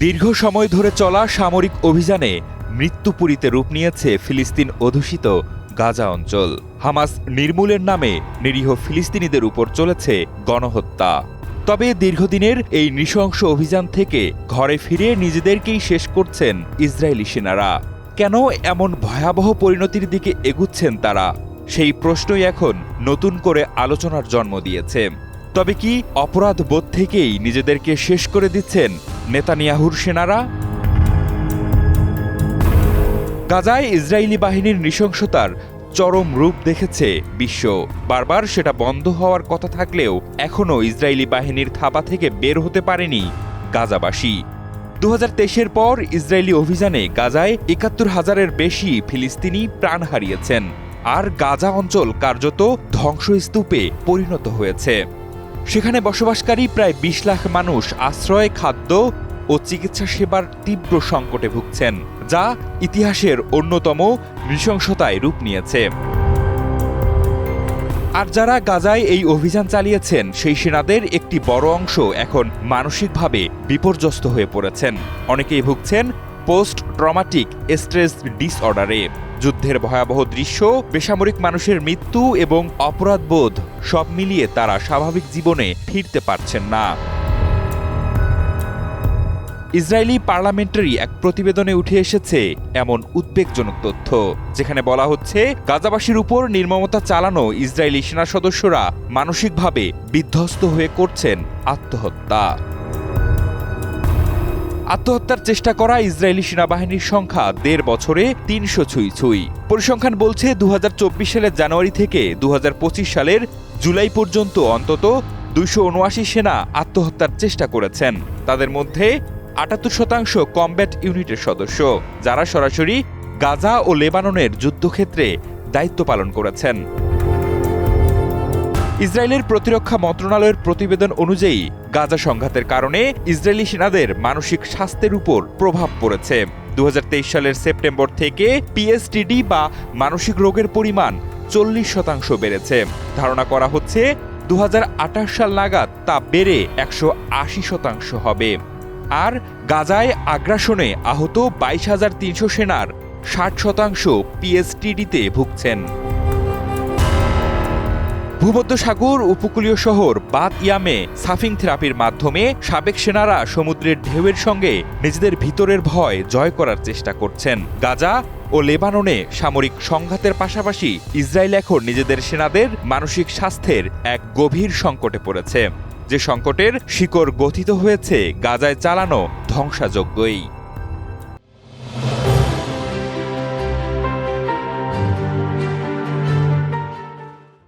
দীর্ঘ সময় ধরে চলা সামরিক অভিযানে মৃত্যুপুরীতে রূপ নিয়েছে ফিলিস্তিন অধ্যুষিত গাজা অঞ্চল। হামাস নির্মূলের নামে নিরীহ ফিলিস্তিনিদের উপর চলেছে গণহত্যা। তবে দীর্ঘদিনের এই নৃশংস অভিযান থেকে ঘরে ফিরে নিজেদেরকেই শেষ করছেন ইসরায়েলি সেনারা। কেন এমন ভয়াবহ পরিণতির দিকে এগুচ্ছেন তারা? সেই প্রশ্নই এখন নতুন করে আলোচনার জন্ম দিয়েছে। তবে কি অপরাধ বোধ থেকেই নিজেদেরকে শেষ করে দিচ্ছেন নেতানিয়াহুর সেনারা? গাজায় ইসরায়েলি বাহিনীর নৃশংসতার চরম রূপ দেখেছে বিশ্ব। বারবার সেটা বন্ধ হওয়ার কথা থাকলেও এখনও ইসরায়েলি বাহিনীর থাবা থেকে বের হতে পারেনি গাজাবাসী। 2023-এর পর ইসরায়েলি অভিযানে গাজায় ৭১,০০০-এর বেশি ফিলিস্তিনি প্রাণ হারিয়েছেন, আর গাজা অঞ্চল কার্যত ধ্বংসস্তূপে পরিণত হয়েছে। সেখানে বসবাসকারী প্রায় ২০ লাখ মানুষ আশ্রয়, খাদ্য ও চিকিৎসা সেবার তীব্র সংকটে ভুগছেন, যা ইতিহাসের অন্যতম নৃশংসতায় রূপ নিয়েছে। আর যারা গাজায় এই অভিযান চালিয়েছেন সেই সেনাদের একটি বড় অংশ এখন মানসিকভাবে বিপর্যস্ত হয়ে পড়েছেন। অনেকেই ভুগছেন পোস্ট ট্রমাটিক স্ট্রেস ডিসঅর্ডারে। যুদ্ধের ভয়াবহ দৃশ্য, বেসামরিক মানুষের মৃত্যু এবং অপরাধবোধ সব মিলিয়ে তারা স্বাভাবিক জীবনে ফিরতে পারছেন না। ইসরায়েলি পার্লামেন্টারি এক প্রতিবেদনে উঠে এসেছে এমন উদ্বেগজনক তথ্য, যেখানে বলা হচ্ছে গাজাবাসীর উপর নির্মমতা চালানো ইসরায়েলি সেনা সদস্যরা মানসিকভাবে বিধ্বস্ত হয়ে করছেন আত্মহত্যা। আত্মহত্যার চেষ্টা করা ইসরায়েলি সেনাবাহিনীর সংখ্যা ১.৫ বছরে ৩০০ ছুঁই। পরিসংখ্যান বলছে ২০২৪ সালের জানুয়ারি থেকে ২০২৫ সালের জুলাই পর্যন্ত অন্তত ২৭৯ সেনা আত্মহত্যার চেষ্টা করেছেন। তাদের মধ্যে ৭৮% কমব্যাট ইউনিটের সদস্য, যারা সরাসরি গাজা ও লেবাননের যুদ্ধক্ষেত্রে দায়িত্ব পালন করেছেন। ইসরায়েলের প্রতিরক্ষা মন্ত্রণালয়ের প্রতিবেদন অনুযায়ী গাজা সংঘাতের কারণে ইসরায়েলি সেনাদের মানসিক স্বাস্থ্যের উপর প্রভাব পড়েছে। ২০২৩ সালের সেপ্টেম্বর থেকে পিএসটিডি বা মানসিক রোগের পরিমাণ ৪০% বেড়েছে। ধারণা করা হচ্ছে ২০২৮ সাল নাগাদ তা বেড়ে ১৮০% হবে। আর গাজায় আগ্রাসনে আহত ২২,৩০০ সেনার ৬০% পিএসটিডিতে ভুগছেন। ভূমধ্যসাগর উপকূলীয় শহর বাত ইয়ামে সাফিং থেরাপির মাধ্যমে সাবেক সেনারা সমুদ্রের ঢেউয়ের সঙ্গে নিজেদের ভিতরের ভয় জয় করার চেষ্টা করছেন। গাজা ও লেবাননে সামরিক সংঘাতের পাশাপাশি ইসরায়েল এখন নিজেদের সেনাদের মানসিক স্বাস্থ্যের এক গভীর সংকটে পড়েছে, যে সংকটের শিকড় গঠিত হয়েছে গাজায় চালানো ধ্বংসাযজ্ঞই।